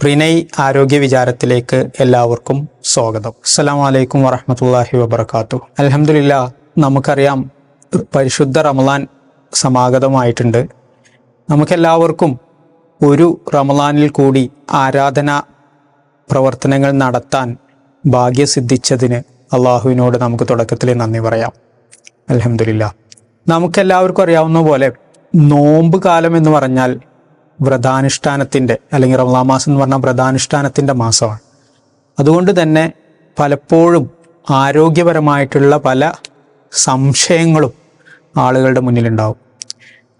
റിനൈ ആരോഗ്യ വിചാരത്തിലേക്ക് എല്ലാവർക്കും സ്വാഗതം. അസ്സലാമു അലൈക്കും വറഹ്മത്തുള്ളാഹി വബറകാതുഹു. അൽഹംദുലില്ലാ, നമുക്കറിയാം പരിശുദ്ധ റമളാൻ സമാഗതമായിട്ടുണ്ട്. നമുക്കെല്ലാവർക്കും ഒരു റമളാനിൽ കൂടി ആരാധന പ്രവർത്തനങ്ങൾ നടത്താൻ ഭാഗ്യം സിദ്ധിച്ചതിന് അള്ളാഹുവിനോട് നമുക്ക് തുടക്കത്തിൽ നന്ദി പറയാം. അൽഹംദുലില്ലാ. നമുക്കെല്ലാവർക്കും അറിയാവുന്ന പോലെ നോമ്പ് കാലം എന്ന് പറഞ്ഞാൽ വ്രതാനുഷ്ഠാനത്തിൻ്റെ അല്ലെങ്കിൽ റമളാൻ മാസം എന്ന് പറഞ്ഞാൽ വ്രതാനുഷ്ഠാനത്തിൻ്റെ മാസമാണ്. അതുകൊണ്ട് തന്നെ പലപ്പോഴും ആരോഗ്യപരമായിട്ടുള്ള പല സംശയങ്ങളും ആളുകളുടെ മുന്നിലുണ്ടാവും.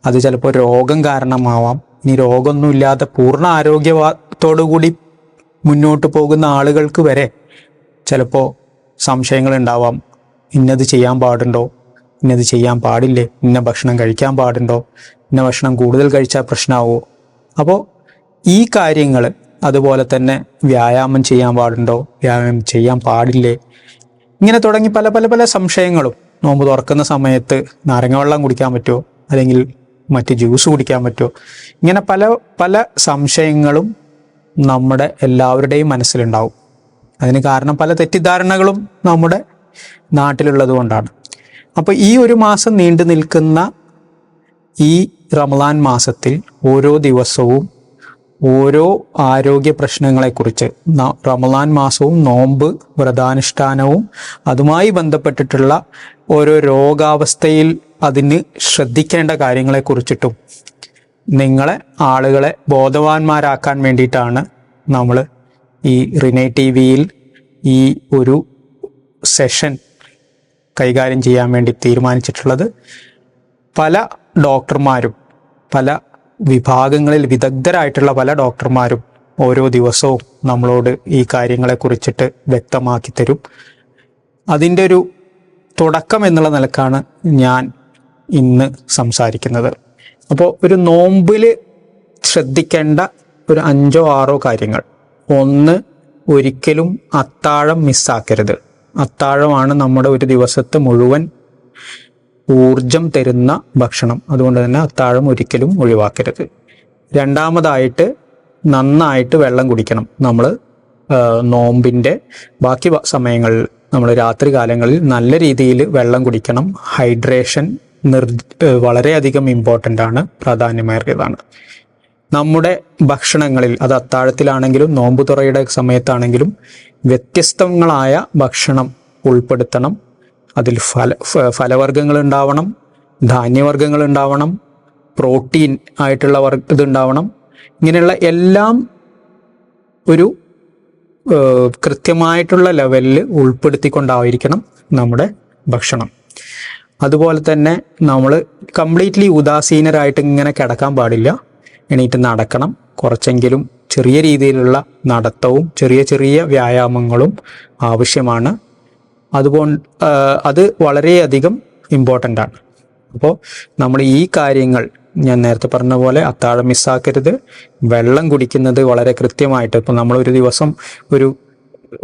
അത് ചിലപ്പോൾ രോഗം കാരണമാവാം. ഇനി രോഗമൊന്നുമില്ലാതെ പൂർണ്ണ ആരോഗ്യത്തോടു കൂടി മുന്നോട്ട് പോകുന്ന ആളുകൾക്ക് വരെ ചിലപ്പോൾ സംശയങ്ങൾ ഉണ്ടാവാം. ഇന്നത് ചെയ്യാൻ പാടുണ്ടോ, ഇന്നത് ചെയ്യാൻ പാടില്ലേ, ഇന്ന ഭക്ഷണം കഴിക്കാൻ പാടുണ്ടോ, ഇന്ന ഭക്ഷണം കൂടുതൽ കഴിച്ചാൽ പ്രശ്നമാവോ. അപ്പോൾ ഈ കാര്യങ്ങൾ, അതുപോലെ തന്നെ വ്യായാമം ചെയ്യാൻ പാടുണ്ടോ, വ്യായാമം ചെയ്യാൻ പാടില്ലേ, ഇങ്ങനെ തുടങ്ങി പല പല പല സംശയങ്ങളും. നോമ്പ് തുറക്കുന്ന സമയത്ത് നാരങ്ങ വെള്ളം കുടിക്കാൻ പറ്റുമോ, അല്ലെങ്കിൽ മറ്റ് ജ്യൂസ് കുടിക്കാൻ പറ്റുമോ, ഇങ്ങനെ പല പല സംശയങ്ങളും നമ്മുടെ എല്ലാവരുടെയും മനസ്സിലുണ്ടാവും. അതിന് കാരണം പല തെറ്റിദ്ധാരണകളും നമ്മുടെ നാട്ടിലുള്ളത് കൊണ്ടാണ്. അപ്പോൾ ഈ ഒരു മാസം നീണ്ടു നിൽക്കുന്ന ഈ റമളാൻ മാസത്തിൽ ഓരോ ദിവസവും ഓരോ ആരോഗ്യ പ്രശ്നങ്ങളെക്കുറിച്ച്, റമളാൻ മാസവും നോമ്പ് വ്രതാനുഷ്ഠാനവും അതുമായി ബന്ധപ്പെട്ടിട്ടുള്ള ഓരോ രോഗാവസ്ഥയിൽ അതിന് ശ്രദ്ധിക്കേണ്ട കാര്യങ്ങളെക്കുറിച്ചിട്ടും ആളുകളെ ബോധവാന്മാരാക്കാൻ വേണ്ടിയിട്ടാണ് നമ്മൾ ഈ റിനൈ TV-യിൽ ഈ ഒരു സെഷൻ കൈകാര്യം ചെയ്യാൻ വേണ്ടി തീരുമാനിച്ചിട്ടുള്ളത്. പല ഡോക്ടർമാരും, പല വിഭാഗങ്ങളിൽ വിദഗ്ധരായിട്ടുള്ള പല ഡോക്ടർമാരും ഓരോ ദിവസവും നമ്മളോട് ഈ കാര്യങ്ങളെക്കുറിച്ചിട്ട് വ്യക്തമാക്കി തരും. അതിൻ്റെ ഒരു തുടക്കം എന്നുള്ള നിലക്കാണ് ഞാൻ ഇന്ന് സംസാരിക്കുന്നത്. അപ്പോൾ ഒരു നോമ്പിൽ ശ്രദ്ധിക്കേണ്ട ഒരു 5-6 കാര്യങ്ങൾ. 1, ഒരിക്കലും അത്താഴം മിസ്സാക്കരുത്. അത്താഴമാണ് നമ്മുടെ ഒരു ദിവസത്തെ മുഴുവൻ ഊർജം തരുന്ന ഭക്ഷണം. അതുകൊണ്ട് തന്നെ അത്താഴം ഒരിക്കലും ഒഴിവാക്കരുത്. 2ാമതായിട്ട് നന്നായിട്ട് വെള്ളം കുടിക്കണം. നമ്മൾ നോമ്പിൻ്റെ ബാക്കി സമയങ്ങളിൽ, നമ്മൾ രാത്രി കാലങ്ങളിൽ നല്ല രീതിയിൽ വെള്ളം കുടിക്കണം. ഹൈഡ്രേഷൻ വളരെയധികം ഇമ്പോർട്ടൻ്റ് ആണ്, പ്രാധാന്യമേറിയതാണ്. നമ്മുടെ ഭക്ഷണങ്ങളിൽ, അത് അത്താഴത്തിലാണെങ്കിലും നോമ്പ് തുറയുടെ സമയത്താണെങ്കിലും വ്യത്യസ്തങ്ങളായ ഭക്ഷണം ഉൾപ്പെടുത്തണം. അതിൽ ഫലവർഗ്ഗങ്ങൾ ഉണ്ടാവണം, ധാന്യവർഗ്ഗങ്ങൾ ഉണ്ടാവണം, പ്രോട്ടീൻ ആയിട്ടുള്ള ഇതുണ്ടാവണം. ഇങ്ങനെയുള്ള എല്ലാം ഒരു കൃത്യമായിട്ടുള്ള ലെവലിൽ ഉൾപ്പെടുത്തിക്കൊണ്ടായിരിക്കണം നമ്മുടെ ഭക്ഷണം. അതുപോലെ തന്നെ നമ്മൾ കംപ്ലീറ്റ്ലി ഉദാസീനരായിട്ട് ഇങ്ങനെ കിടക്കാൻ പാടില്ല. എണീറ്റ് നടക്കണം. കുറച്ചെങ്കിലും ചെറിയ രീതിയിലുള്ള നടത്തവും ചെറിയ ചെറിയ വ്യായാമങ്ങളും ആവശ്യമാണ്. അത് വളരെയധികം ഇമ്പോർട്ടൻ്റ് ആണ്. അപ്പോൾ നമ്മൾ ഈ കാര്യങ്ങൾ, ഞാൻ നേരത്തെ പറഞ്ഞ പോലെ അത്താഴം മിസ്സാക്കരുത്. വെള്ളം കുടിക്കുന്നത് വളരെ കൃത്യമായിട്ട്, ഇപ്പോൾ നമ്മളൊരു ദിവസം ഒരു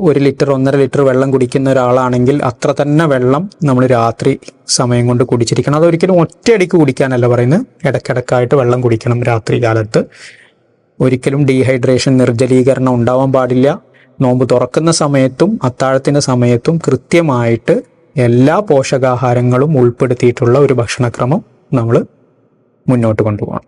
1 ലിറ്റർ 1.5 ലിറ്റർ വെള്ളം കുടിക്കുന്ന ഒരാളാണെങ്കിൽ അത്ര തന്നെ വെള്ളം നമ്മൾ രാത്രി സമയം കൊണ്ട് കുടിച്ചിരിക്കണം. അതൊരിക്കലും ഒറ്റയടിക്ക് കുടിക്കാനല്ല പറയുന്നത്, ഇടയ്ക്കിടയ്ക്കായിട്ട് വെള്ളം കുടിക്കണം. രാത്രി കാലത്ത് ഒരിക്കലും ഡീഹൈഡ്രേഷൻ, നിർജ്ജലീകരണം ഉണ്ടാവാൻ പാടില്ല. നോമ്പ് തുറക്കുന്ന സമയത്തും അത്താഴത്തിൻ്റെ സമയത്തും കൃത്യമായിട്ട് എല്ലാ പോഷകാഹാരങ്ങളും ഉൾപ്പെടുത്തിയിട്ടുള്ള ഒരു ഭക്ഷണക്രമം നമ്മൾ മുന്നോട്ട് കൊണ്ടുപോകണം.